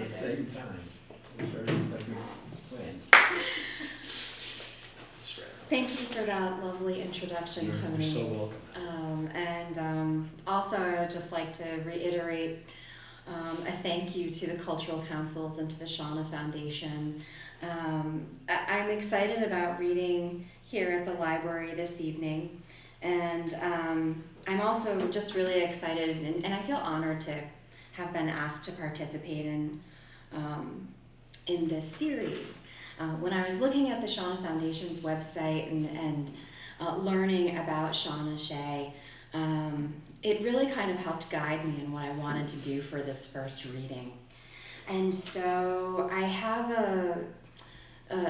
the same time. It's very when. Thank you for that lovely introduction, Tony. You're so welcome. Also, I would just like to reiterate a thank you to the cultural councils and to the Shauna Foundation. I'm excited about reading here at the library this evening, and I'm also just really excited and I feel honored to have been asked to participate in this series. When I was looking at the Shauna Foundation's website and learning about Shauna Shea, it really kind of helped guide me in what I wanted to do for this first reading. And so I have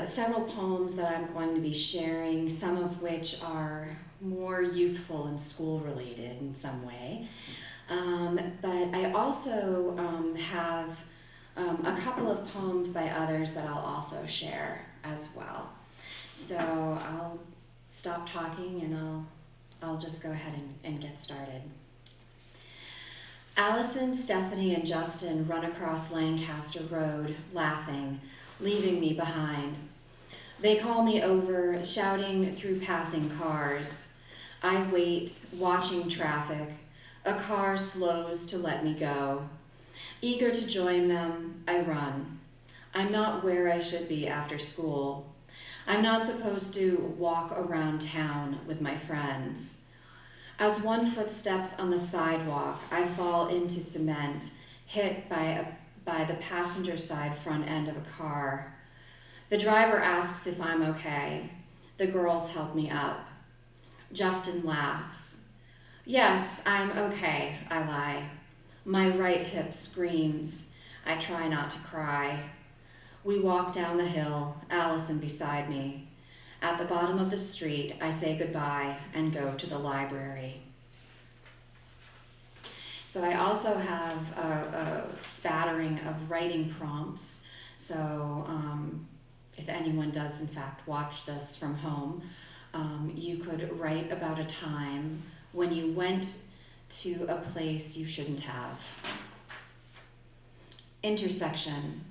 several poems that I'm going to be sharing, some of which are more youthful and school related in some way. But I also have a couple of poems by others that I'll also share as well. So I'll stop talking and I'll just go ahead and get started. Allison, Stephanie, and Justin run across Lancaster Road, laughing, leaving me behind. They call me over, shouting through passing cars. I wait, watching traffic. A car slows to let me go. Eager to join them, I run. I'm not where I should be after school. I'm not supposed to walk around town with my friends. As one foot steps on the sidewalk, I fall into cement, hit by the passenger side front end of a car. The driver asks if I'm okay. The girls help me up. Justin laughs. Yes, I'm okay, I lie. My right hip screams. I try not to cry. We walk down the hill, Allison beside me. At the bottom of the street, I say goodbye and go to the library. So I also have a spattering of writing prompts. So if anyone does in fact watch this from home, you could write about a time when you went to a place you shouldn't have. Intersection.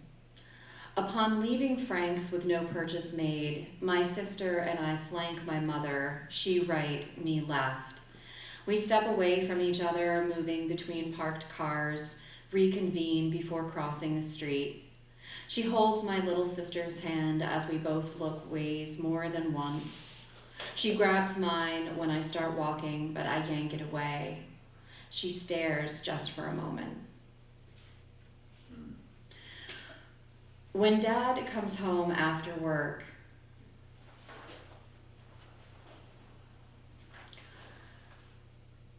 Upon leaving Frank's with no purchase made, my sister and I flank my mother, she right, me left. We step away from each other, moving between parked cars, reconvene before crossing the street. She holds my little sister's hand as we both look ways more than once. She grabs mine when I start walking, but I yank it away. She stares just for a moment. When Dad comes home after work,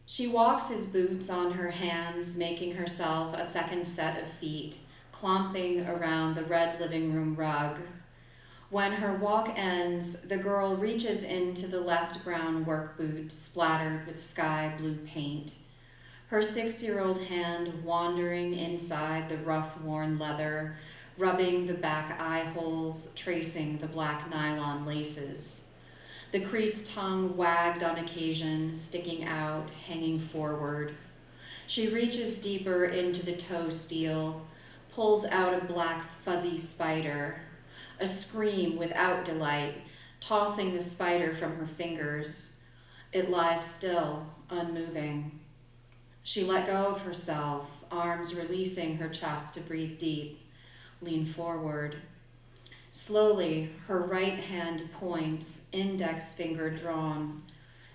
she walks his boots on her hands, making herself a second set of feet, clomping around the red living room rug. When her walk ends, the girl reaches into the left brown work boot splattered with sky blue paint. Her 6-year-old hand wandering inside the rough, worn leather, rubbing the back eye holes, tracing the black nylon laces. The creased tongue wagged on occasion, sticking out, hanging forward. She reaches deeper into the toe steel, pulls out a black fuzzy spider, a scream without delight, tossing the spider from her fingers. It lies still, unmoving. She let go of herself, arms releasing her chest to breathe deep, lean forward. Slowly, her right hand points, index finger drawn.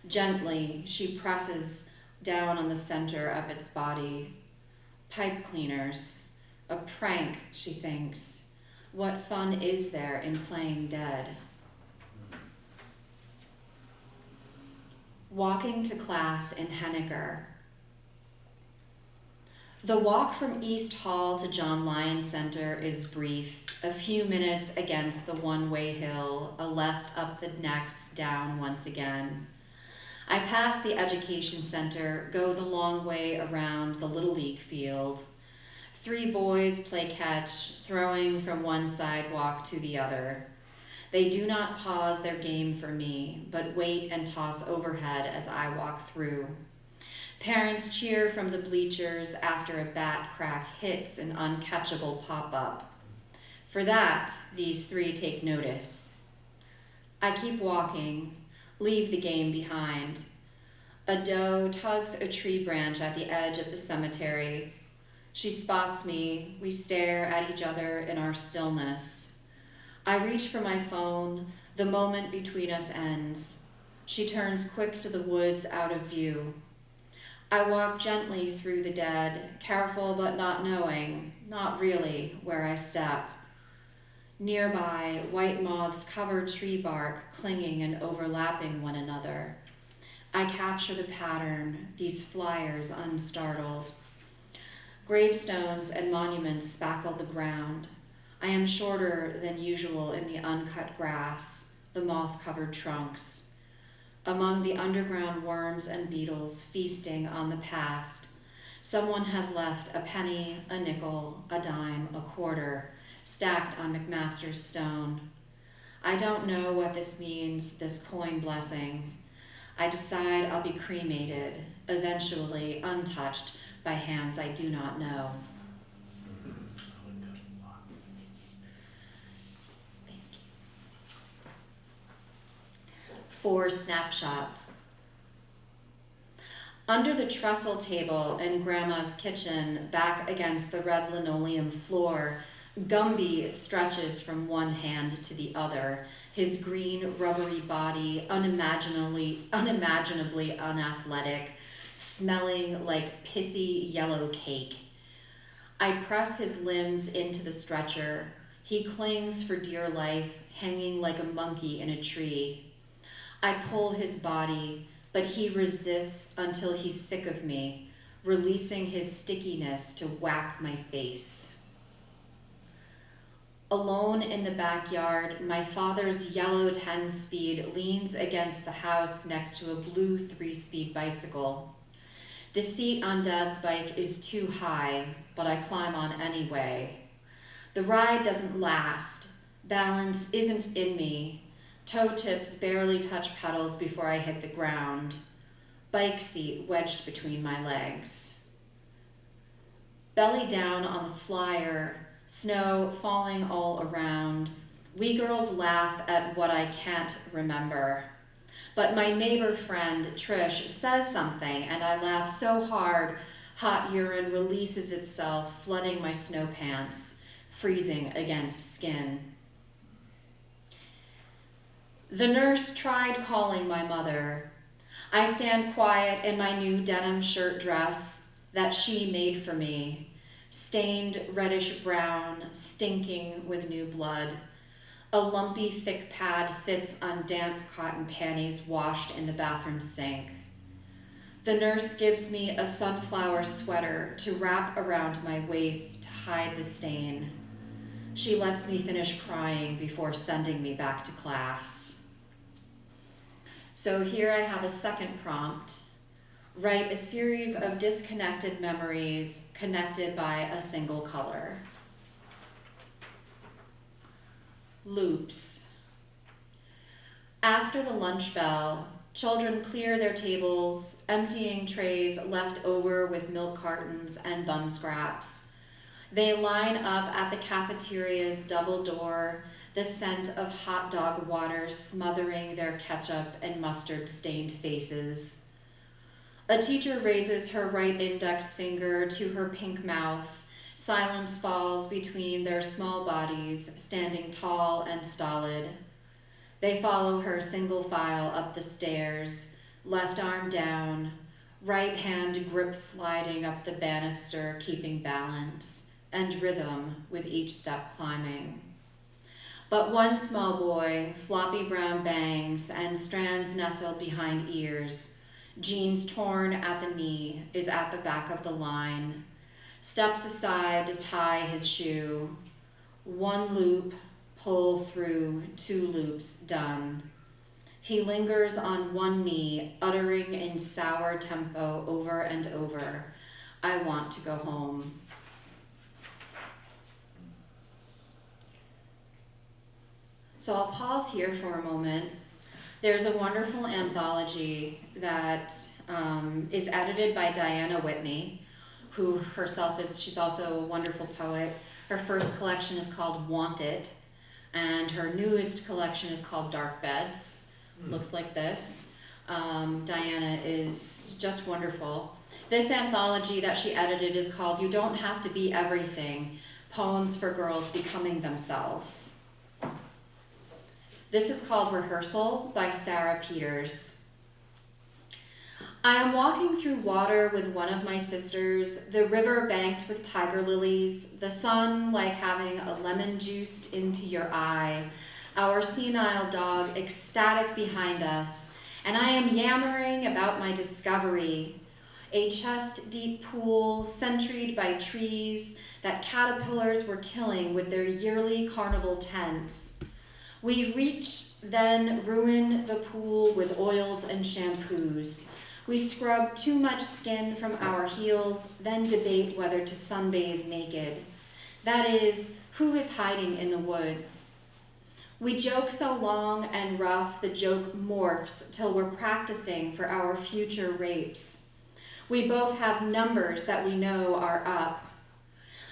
Gently, she presses down on the center of its body. Pipe cleaners. A prank, she thinks. What fun is there in playing dead? Walking to class in Henniker. The walk from East Hall to John Lyon Center is brief, a few minutes against the one-way hill, a left up the next, down once again. I pass the education center, go the long way around the Little League field. 3 boys play catch, throwing from one sidewalk to the other. They do not pause their game for me, but wait and toss overhead as I walk through. Parents cheer from the bleachers after a bat crack hits an uncatchable pop-up. For that, these three take notice. I keep walking, leave the game behind. A doe tugs a tree branch at the edge of the cemetery. She spots me. We stare at each other in our stillness. I reach for my phone. The moment between us ends. She turns quick to the woods out of view. I walk gently through the dead, careful but not knowing, not really, where I step. Nearby, white moths cover tree bark, clinging and overlapping one another. I capture the pattern, these flyers unstartled. Gravestones and monuments spackle the ground. I am shorter than usual in the uncut grass, the moth-covered trunks. Among the underground worms and beetles feasting on the past, someone has left a penny, a nickel, a dime, a quarter, stacked on McMaster's stone. I don't know what this means, this coin blessing. I decide I'll be cremated, eventually untouched by hands I do not know. Thank you. 4 snapshots. Under the trestle table in Grandma's kitchen, back against the red linoleum floor, Gumby stretches from one hand to the other, his green, rubbery body unimaginably unathletic, smelling like pissy yellow cake. I press his limbs into the stretcher. He clings for dear life, hanging like a monkey in a tree. I pull his body, but he resists until he's sick of me, releasing his stickiness to whack my face. Alone in the backyard, my father's yellow 10-speed leans against the house next to a blue 3-speed bicycle. The seat on Dad's bike is too high, but I climb on anyway. The ride doesn't last. Balance isn't in me. Toe tips barely touch pedals before I hit the ground. Bike seat wedged between my legs. Belly down on the flyer, snow falling all around. We girls laugh at what I can't remember. But my neighbor friend, Trish, says something and I laugh so hard, hot urine releases itself, flooding my snow pants, freezing against skin. The nurse tried calling my mother. I stand quiet in my new denim shirt dress that she made for me. Stained reddish brown, stinking with new blood. A lumpy thick pad sits on damp cotton panties washed in the bathroom sink. The nurse gives me a sunflower sweater to wrap around my waist to hide the stain. She lets me finish crying before sending me back to class. So here I have a second prompt. Write a series of disconnected memories connected by a single color. Loops. After the lunch bell, children clear their tables, emptying trays left over with milk cartons and bun scraps. They line up at the cafeteria's double door, the scent of hot dog water smothering their ketchup and mustard-stained faces. A teacher raises her right index finger to her pink mouth. Silence falls between their small bodies, standing tall and stolid. They follow her single file up the stairs, left arm down, right hand grip sliding up the banister, keeping balance and rhythm with each step climbing. But one small boy, floppy brown bangs and strands nestled behind ears, jeans torn at the knee, is at the back of the line, steps aside to tie his shoe. 1 loop, pull through, 2 loops, done. He lingers on one knee, uttering in sour tempo over and over, I want to go home. So I'll pause here for a moment. There's a wonderful anthology that is edited by Diana Whitney, who she's also a wonderful poet. Her first collection is called Wanted, and her newest collection is called Dark Beds. Looks like this. Diana is just wonderful. This anthology that she edited is called You Don't Have to Be Everything, Poems for Girls Becoming Themselves. This is called Rehearsal by Sarah Peters. I am walking through water with one of my sisters, the river banked with tiger lilies, the sun like having a lemon juiced into your eye, our senile dog ecstatic behind us, and I am yammering about my discovery, a chest-deep pool sentried by trees that caterpillars were killing with their yearly carnival tents. We reach, then ruin the pool with oils and shampoos. We scrub too much skin from our heels, then debate whether to sunbathe naked. That is, who is hiding in the woods? We joke so long and rough, the joke morphs till we're practicing for our future rapes. We both have numbers that we know are up.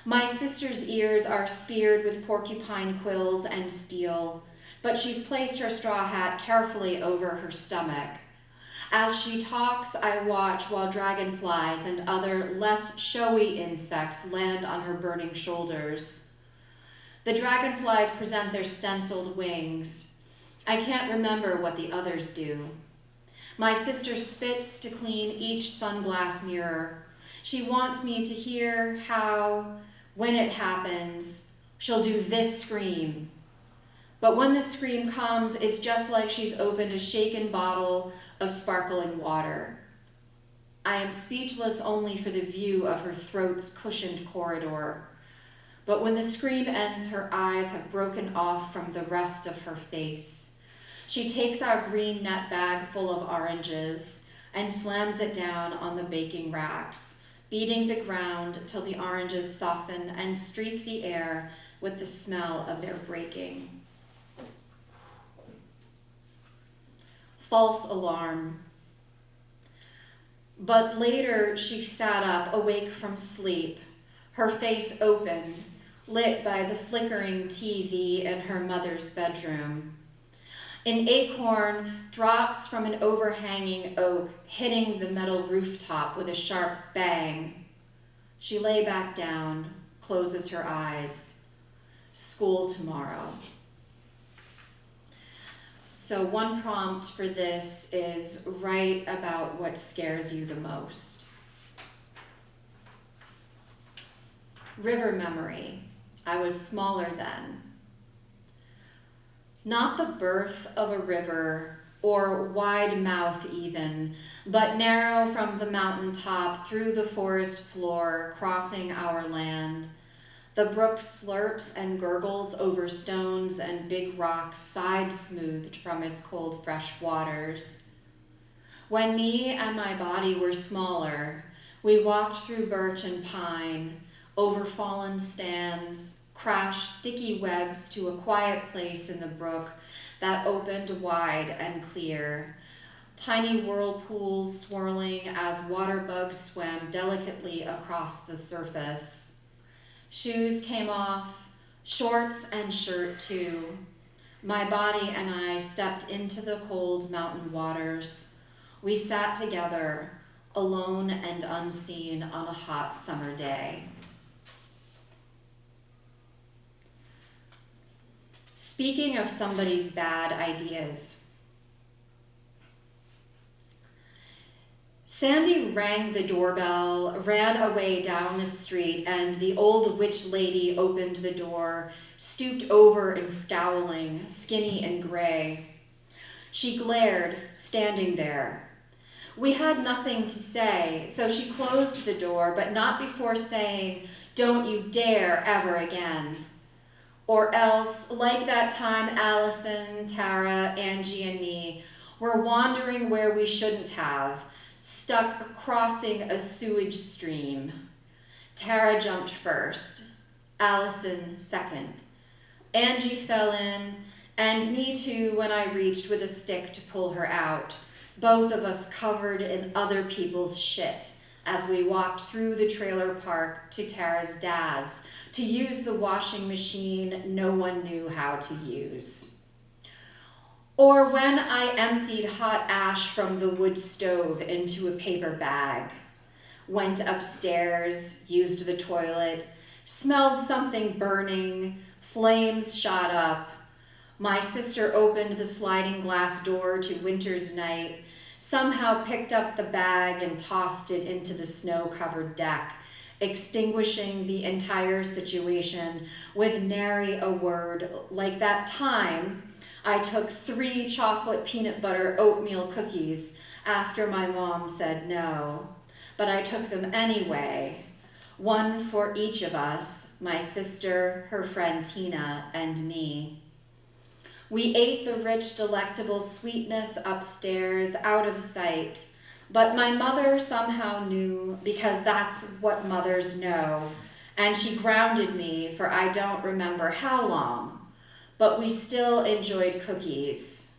My sister's ears are speared with porcupine quills and steel, but she's placed her straw hat carefully over her stomach. As she talks, I watch while dragonflies and other less showy insects land on her burning shoulders. The dragonflies present their stenciled wings. I can't remember what the others do. My sister spits to clean each sunglass mirror. She wants me to hear how, when it happens, she'll do this scream. But when the scream comes, it's just like she's opened a shaken bottle of sparkling water. I am speechless only for the view of her throat's cushioned corridor. But when the scream ends, her eyes have broken off from the rest of her face. She takes our green net bag full of oranges and slams it down on the baking racks, beating the ground till the oranges soften and streak the air with the smell of their breaking. False alarm. But later she sat up, awake from sleep, her face open, lit by the flickering TV in her mother's bedroom. An acorn drops from an overhanging oak, hitting the metal rooftop with a sharp bang. She lay back down, closes her eyes. School tomorrow. So one prompt for this is write about what scares you the most. River memory. I was smaller then. Not the birth of a river, or wide mouth even, but narrow from the mountaintop through the forest floor, crossing our land. The brook slurps and gurgles over stones and big rocks, side-smoothed from its cold, fresh waters. When me and my body were smaller, we walked through birch and pine, over fallen stands, crashed sticky webs to a quiet place in the brook that opened wide and clear. Tiny whirlpools swirling as water bugs swam delicately across the surface. Shoes came off, shorts and shirt too. My body and I stepped into the cold mountain waters. We sat together, alone and unseen on a hot summer day. Speaking of somebody's bad ideas, Sandy rang the doorbell, ran away down the street, and the old witch lady opened the door, stooped over and scowling, skinny and gray. She glared, standing there. We had nothing to say, so she closed the door, but not before saying, "Don't you dare ever again." Or else, like that time Allison, Tara, Angie, and me were wandering where we shouldn't have, stuck crossing a sewage stream. Tara jumped first, Allison second. Angie fell in, and me too when I reached with a stick to pull her out. both of us covered in other people's shit as we walked through the trailer park to Tara's dad's to use the washing machine no one knew how to use. Or when I emptied hot ash from the wood stove into a paper bag, went upstairs, used the toilet, smelled something burning, flames shot up. My sister opened the sliding glass door to winter's night, somehow picked up the bag and tossed it into the snow-covered deck, extinguishing the entire situation with nary a word, like that time I took 3 chocolate peanut butter oatmeal cookies after my mom said no, but I took them anyway, one for each of us, my sister, her friend Tina, and me. We ate the rich, delectable sweetness upstairs, out of sight, but my mother somehow knew, because that's what mothers know, and she grounded me for I don't remember how long, but we still enjoyed cookies.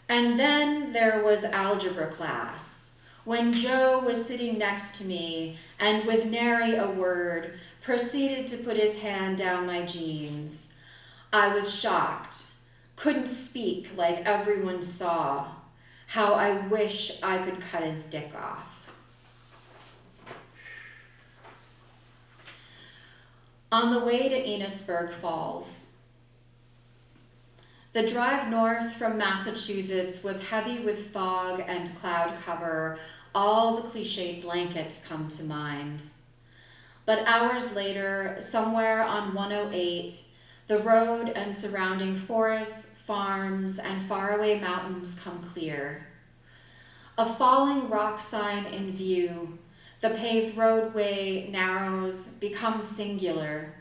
And then there was algebra class, when Joe was sitting next to me and with nary a word proceeded to put his hand down my jeans. I was shocked, couldn't speak like everyone saw. How I wish I could cut his dick off. On the way to Enosburg Falls. The drive north from Massachusetts was heavy with fog and cloud cover. All the cliched blankets come to mind. But hours later, somewhere on 108, the road and surrounding forests, farms, and faraway mountains come clear. A falling rock sign in view, the paved roadway narrows, becomes singular.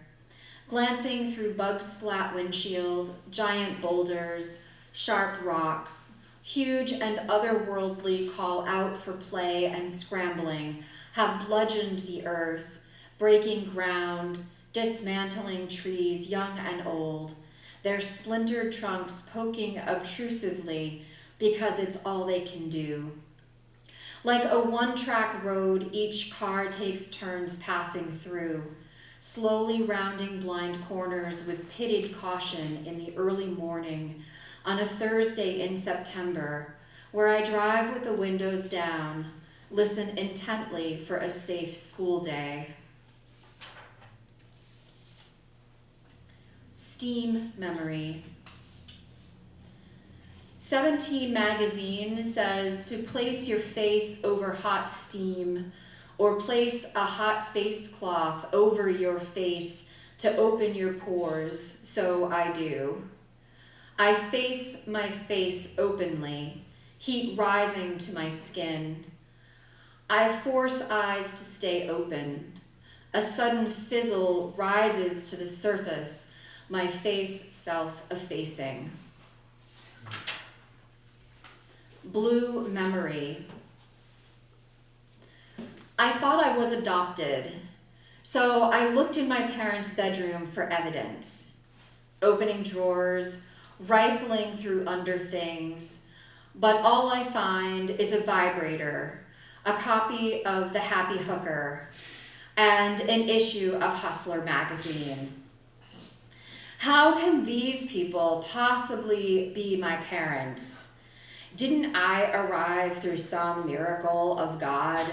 Glancing through bug-splat windshield, giant boulders, sharp rocks, huge and otherworldly call out for play and scrambling, have bludgeoned the earth, breaking ground, dismantling trees young and old, their splintered trunks poking obtrusively because it's all they can do. Like a one-track road, each car takes turns passing through, slowly rounding blind corners with pitted caution in the early morning on a Thursday in September, where I drive with the windows down, listen intently for a safe school day. Steam memory. 17 magazine says to place your face over hot steam or place a hot face cloth over your face to open your pores, so I do. I face my face openly, heat rising to my skin. I force eyes to stay open. A sudden fizzle rises to the surface, my face self-effacing. Blue memory. I thought I was adopted, so I looked in my parents' bedroom for evidence, opening drawers, rifling through under things, but all I find is a vibrator, a copy of The Happy Hooker, and an issue of Hustler magazine. How can these people possibly be my parents? Didn't I arrive through some miracle of God?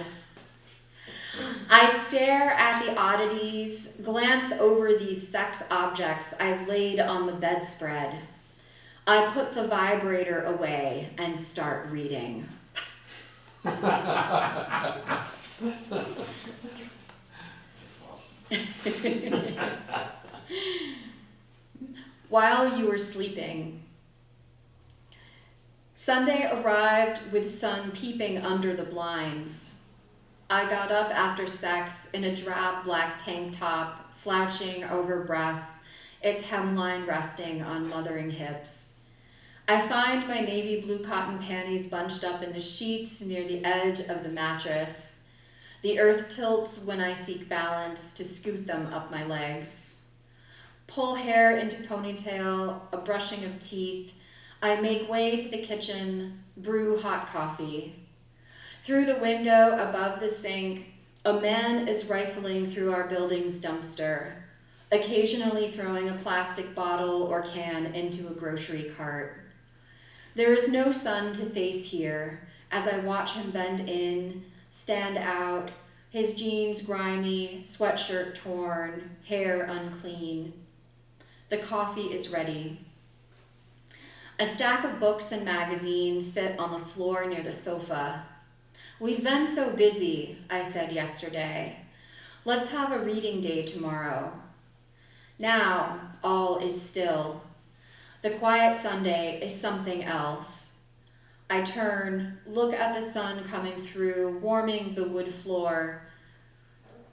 I stare at the oddities, glance over these sex objects I've laid on the bedspread. I put the vibrator away and start reading. That's awesome. While you were sleeping. Sunday arrived with sun peeping under the blinds. I got up after sex in a drab black tank top, slouching over breasts, its hemline resting on mothering hips. I find my navy blue cotton panties bunched up in the sheets near the edge of the mattress. The earth tilts when I seek balance to scoot them up my legs. Pull hair into ponytail, a brushing of teeth, I make way to the kitchen, brew hot coffee. Through the window above the sink, a man is rifling through our building's dumpster, occasionally throwing a plastic bottle or can into a grocery cart. There is no sun to face here as I watch him bend in, stand out, his jeans grimy, sweatshirt torn, hair unclean. The coffee is ready. A stack of books and magazines sit on the floor near the sofa. We've been so busy, I said yesterday. Let's have a reading day tomorrow. Now, all is still. The quiet Sunday is something else. I turn, look at the sun coming through, warming the wood floor.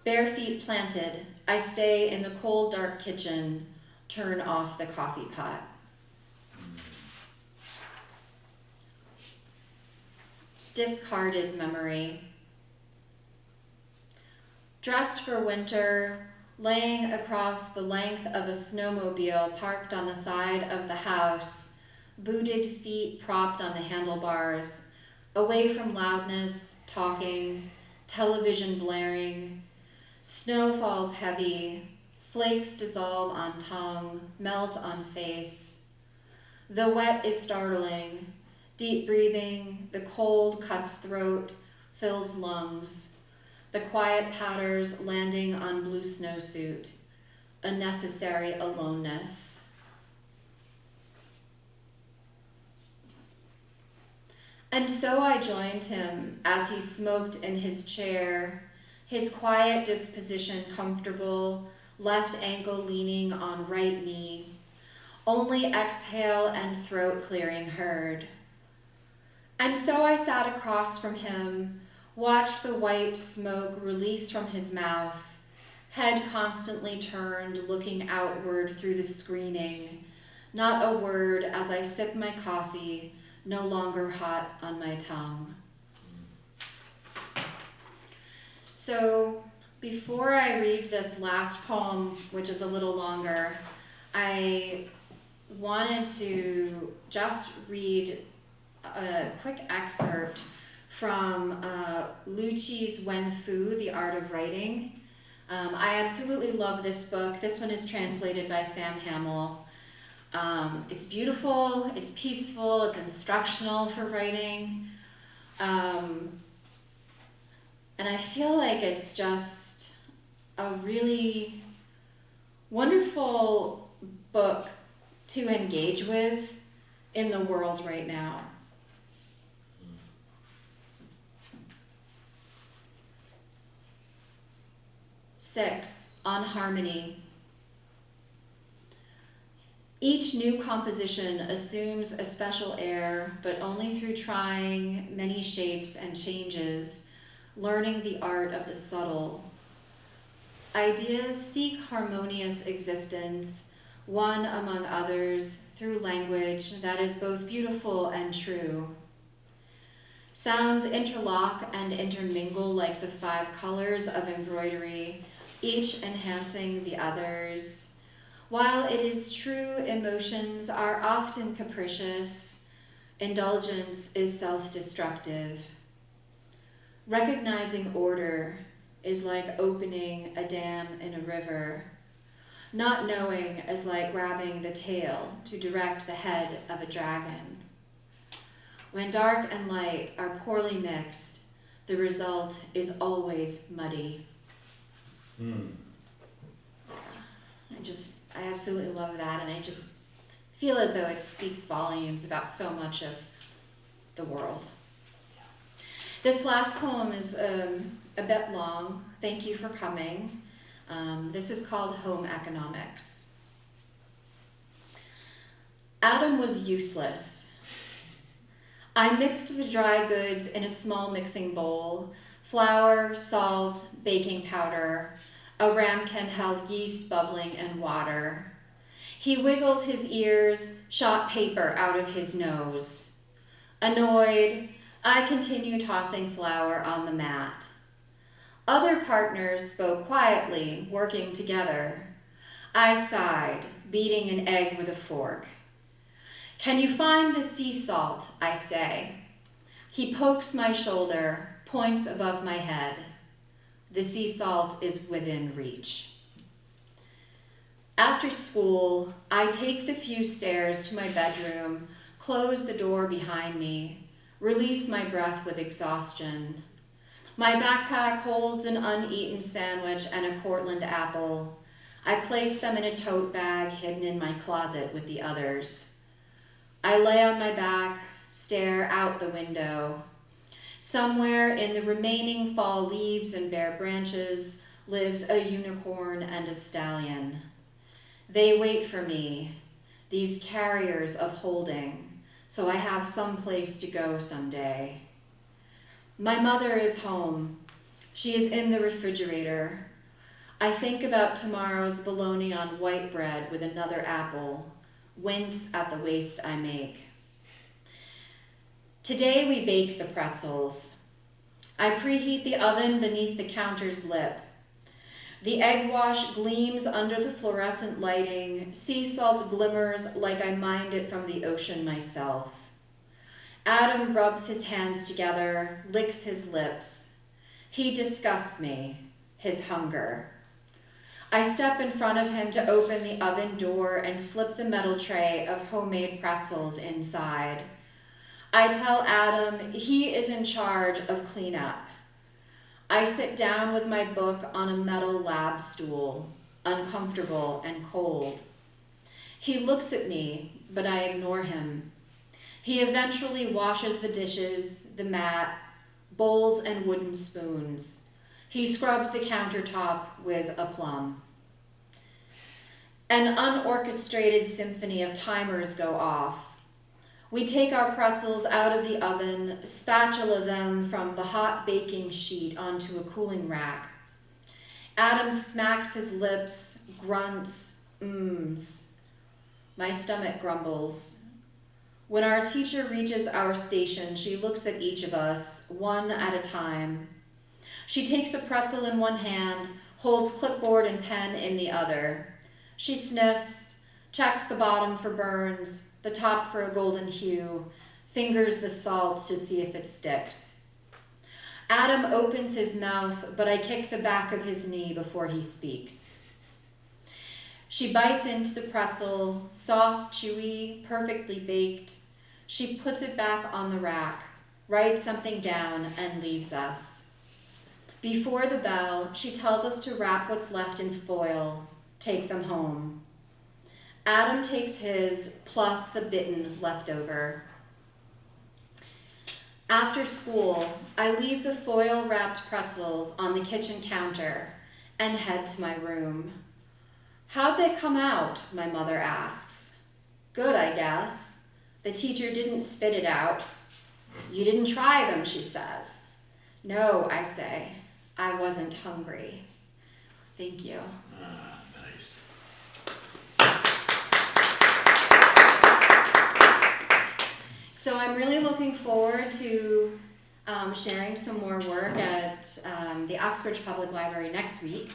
Bare feet planted, I stay in the cold, dark kitchen, turn off the coffee pot. Discarded memory. Dressed for winter, laying across the length of a snowmobile parked on the side of the house, booted feet propped on the handlebars, away from loudness, talking, television blaring. Snow falls heavy, flakes dissolve on tongue, melt on face. The wet is startling. Deep breathing, the cold cuts throat, fills lungs. The quiet patters landing on blue snowsuit. A necessary aloneness. And so I joined him as he smoked in his chair, his quiet disposition comfortable, left ankle leaning on right knee. Only exhale and throat clearing heard. And so I sat across from him, watched the white smoke release from his mouth, head constantly turned, looking outward through the screening. Not a word as I sip my coffee, no longer hot on my tongue. So before I read this last poem, which is a little longer, I wanted to just read a quick excerpt from Lucci's Wen Fu, The Art of Writing. I absolutely love this book. This one is translated by Sam Hamill. It's beautiful, it's peaceful, it's instructional for writing. And I feel like it's just a really wonderful book to engage with in the world right now. 6. On harmony. Each new composition assumes a special air, but only through trying many shapes and changes, learning the art of the subtle. Ideas seek harmonious existence, one among others, through language that is both beautiful and true. Sounds interlock and intermingle like the 5 colors of embroidery, each enhancing the others. While it is true emotions are often capricious, indulgence is self-destructive. Recognizing order is like opening a dam in a river. Not knowing is like grabbing the tail to direct the head of a dragon. When dark and light are poorly mixed, the result is always muddy. I absolutely love that, and I just feel as though it speaks volumes about so much of the world. This last poem is a bit long. Thank you for coming. This is called Home Economics. Adam was useless. I mixed the dry goods in a small mixing bowl, flour, salt, baking powder. A ramekin held yeast bubbling and water. He wiggled his ears, shot paper out of his nose. Annoyed, I continued tossing flour on the mat. Other partners spoke quietly, working together. I sighed, beating an egg with a fork. Can you find the sea salt, I say. He pokes my shoulder, points above my head. The sea salt is within reach. After school, I take the few stairs to my bedroom, close the door behind me, release my breath with exhaustion. My backpack holds an uneaten sandwich and a Cortland apple. I place them in a tote bag hidden in my closet with the others. I lay on my back, stare out the window. Somewhere in the remaining fall leaves and bare branches lives a unicorn and a stallion. They wait for me, these carriers of holding, so I have some place to go someday. My mother is home. She is in the refrigerator. I think about tomorrow's bologna on white bread with another apple, wince at the waste I make. Today we bake the pretzels. I preheat the oven beneath the counter's lip. The egg wash gleams under the fluorescent lighting, sea salt glimmers like I mined it from the ocean myself. Adam rubs his hands together, licks his lips. He disgusts me, his hunger. I step in front of him to open the oven door and slip the metal tray of homemade pretzels inside. I tell Adam he is in charge of cleanup. I sit down with my book on a metal lab stool, uncomfortable and cold. He looks at me, but I ignore him. He eventually washes the dishes, the mat, bowls and wooden spoons. He scrubs the countertop with aplomb. An unorchestrated symphony of timers go off. We take our pretzels out of the oven, spatula them from the hot baking sheet onto a cooling rack. Adam smacks his lips, grunts, mms. My stomach grumbles. When our teacher reaches our station, she looks at each of us, one at a time. She takes a pretzel in one hand, holds clipboard and pen in the other. She sniffs, checks the bottom for burns, the top for a golden hue, fingers the salt to see if it sticks. Adam opens his mouth, but I kick the back of his knee before he speaks. She bites into the pretzel, soft, chewy, perfectly baked. She puts it back on the rack, writes something down, and leaves us. Before the bell, she tells us to wrap what's left in foil, take them home. Adam takes his, plus the bitten leftover. After school, I leave the foil-wrapped pretzels on the kitchen counter and head to my room. How'd they come out? My mother asks. Good, I guess. The teacher didn't spit it out. You didn't try them, she says. No, I say. I wasn't hungry. Thank you. Nice. So I'm really looking forward to sharing some more work at the Oxbridge Public Library next week.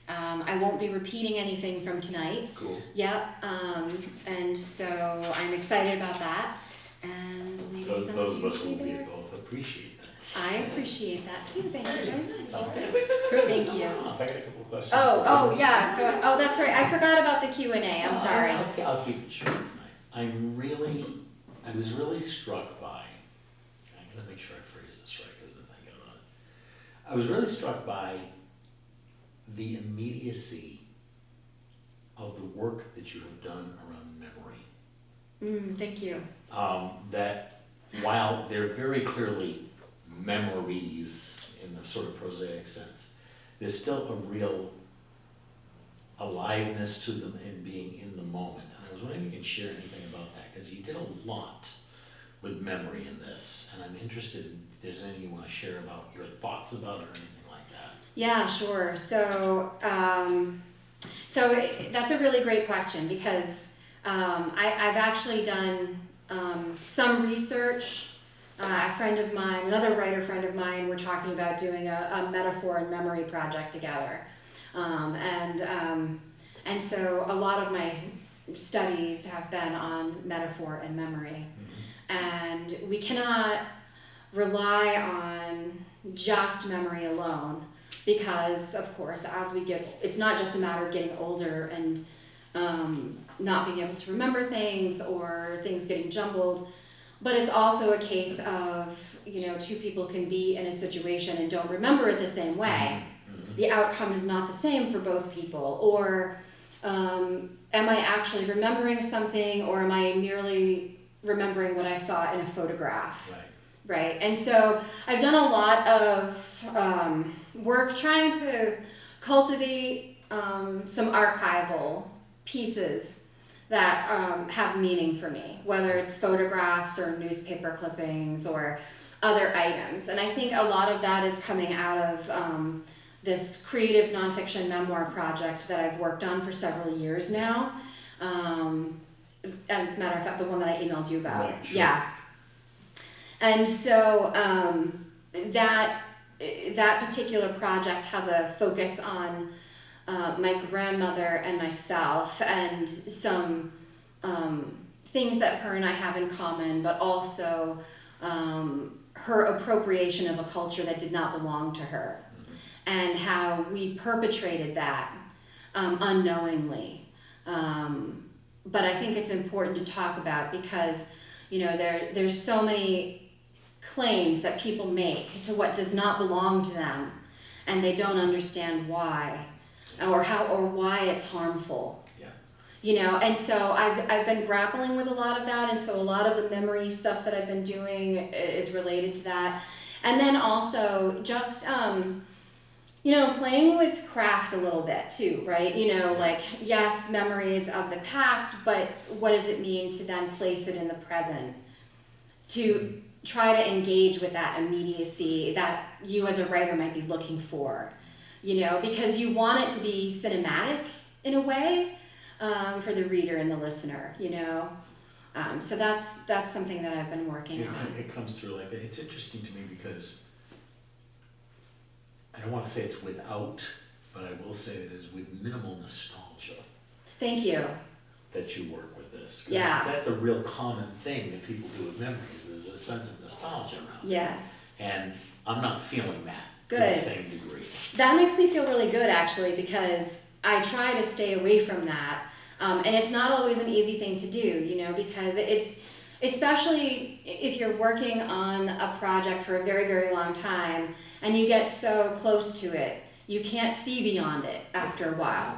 I won't be repeating anything from tonight. Cool. Yep, and so I'm excited about that. And maybe Those some of of you us will will be be there. both appreciate that. I appreciate that too. Thank you very much. Thank Thank you. I got a couple of questions. Oh, yeah. Go ahead. Oh, that's right. I forgot about the Q&A. I'm sorry. I'll keep it short tonight. I was really struck by, I'm gonna make sure I phrase this right because I've been thinking about it. I was really struck by the immediacy of the work that you have done around memory. Thank you. That while they're very clearly memories in the sort of prosaic sense, there's still a real aliveness to them in being in the moment. And I was wondering if you can share anything about that, because you did a lot with memory in this, and I'm interested if there's anything you want to share about your thoughts about it or anything like that. Yeah, sure. So that's a really great question, because I've actually done some research. A friend of mine, another writer friend of mine, we're talking about doing a metaphor and memory project together. And so a lot of my studies have been on metaphor and memory. Mhm. And we cannot rely on just memory alone because, of course, as we get, it's not just a matter of getting older and not being able to remember things or things getting jumbled, but it's also a case of, two people can be in a situation and don't remember it the same way. Mhm. The outcome is not the same for both people. Or am I actually remembering something, or am I merely remembering what I saw in a photograph? Right. Right. And so I've done a lot of work trying to cultivate some archival pieces that have meaning for me, whether it's photographs or newspaper clippings or other items. And I think a lot of that is coming out of this creative nonfiction memoir project that I've worked on for several years now. As a matter of fact, the one that I emailed you about. Right, sure. Yeah. And so that particular project has a focus on my grandmother and myself, and some things that her and I have in common, but also her appropriation of a culture that did not belong to her, and how we perpetrated that unknowingly. But I think it's important to talk about because there's so many claims that people make to what does not belong to them, and they don't understand why, or why it's harmful. Yeah. And so I've been grappling with a lot of that, and so a lot of the memory stuff that I've been doing is related to that. And then also just playing with craft a little bit too, right? Like, yes, memories of the past, but what does it mean to then place it in the present? To try to engage with that immediacy that you as a writer might be looking for, because you want it to be cinematic in a way for the reader and the listener, So that's something that I've been working on. It comes through like that. It's interesting to me because I don't want to say it's without, but I will say it is with minimal nostalgia Thank you. that you work with this. 'Cause Yeah. that's a real common thing that people do with memories. There's a sense of nostalgia around it. Yes. And I'm not feeling that to Good. the same degree. That makes me feel really good, actually, because I try to stay away from that. And it's not always an easy thing to do, because it's, especially if you're working on a project for a very, very long time and you get so close to it, you can't see beyond it after a while,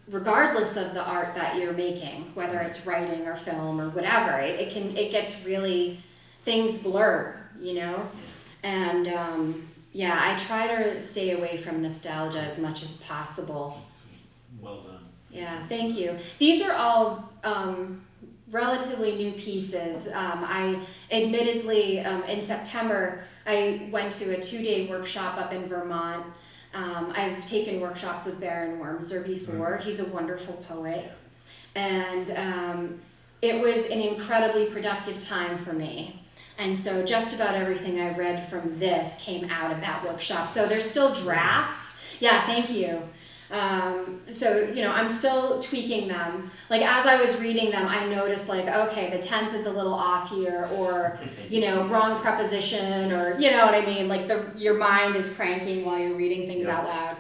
regardless of the art that you're making, whether it's writing or film or whatever, it gets really, things blur, and I try to stay away from nostalgia as much as possible. Well done. Yeah, thank you. These are all relatively new pieces. I admittedly, in September, I went to a 2-day workshop up in Vermont. I've taken workshops with Baron Wormser before. He's a wonderful poet. And it was an incredibly productive time for me. And so just about everything I read from this came out of that workshop. So there's still drafts. Yeah, thank you. So, I'm still tweaking them. Like, as I was reading them, I noticed, like, okay, the tense is a little off here, or, wrong preposition, or, you know what I mean? Like, your mind is cranking while you're reading things out loud.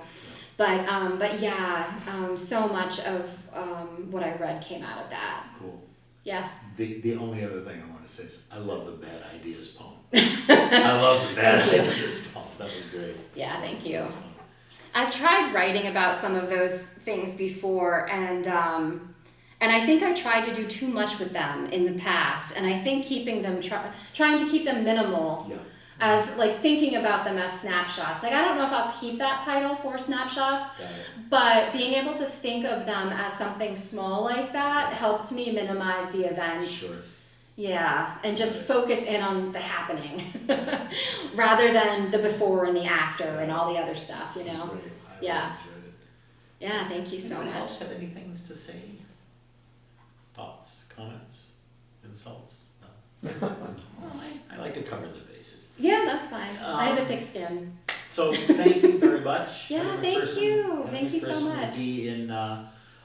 But yeah, so much of what I read came out of that. Cool. Yeah. The only other thing I want to say is I love the bad ideas poem. I love the bad ideas poem. That was great. Yeah, thank you. I've tried writing about some of those things before, and I think I tried to do too much with them in the past, and I think keeping them trying to keep them minimal, as like thinking about them as snapshots. Like, I don't know if I'll keep that title for snapshots, but being able to think of them as something small like that helped me minimize the events. Sure. Yeah, and just focus in on the happening rather than the before and the after and all the other stuff, Great. I Yeah. really enjoyed it. Yeah, thank you so Anyone much. else have any things to say? Thoughts, comments, insults? No. Well, I like to cover the bases. Yeah, that's fine. I have a thick skin. So thank you very much. Yeah, Heather thank MacPherson. you. Heather Thank you so MacPherson will much. be in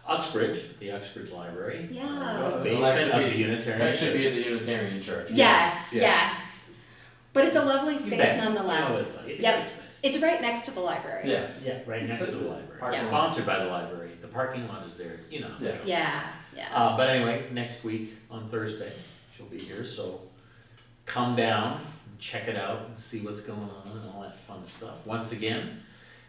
Uxbridge, the Uxbridge Library. Yeah. Basement of the Unitarian. That should be at the Unitarian Church. Yes, Yeah. yes. But it's a lovely You space bet. nonetheless. It's a Yep. great space. It's right next to the library. Yes. Yeah, right next to the library. Parking lot. Sponsored by the library. The parking lot is there, you know. Yeah. Yeah. But anyway, next week on Thursday, she'll be here, so come down and check it out and see what's going on and all that fun stuff. Once again,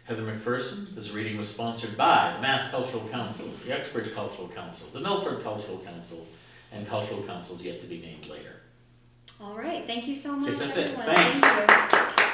Heather Macpherson, this reading was sponsored by the Mass Cultural Council, the Uxbridge Cultural Council, the Milford Cultural Council, and cultural councils yet to be named later. All right. Thank you so much, Yes, that's it. everyone. Thanks. Thank you.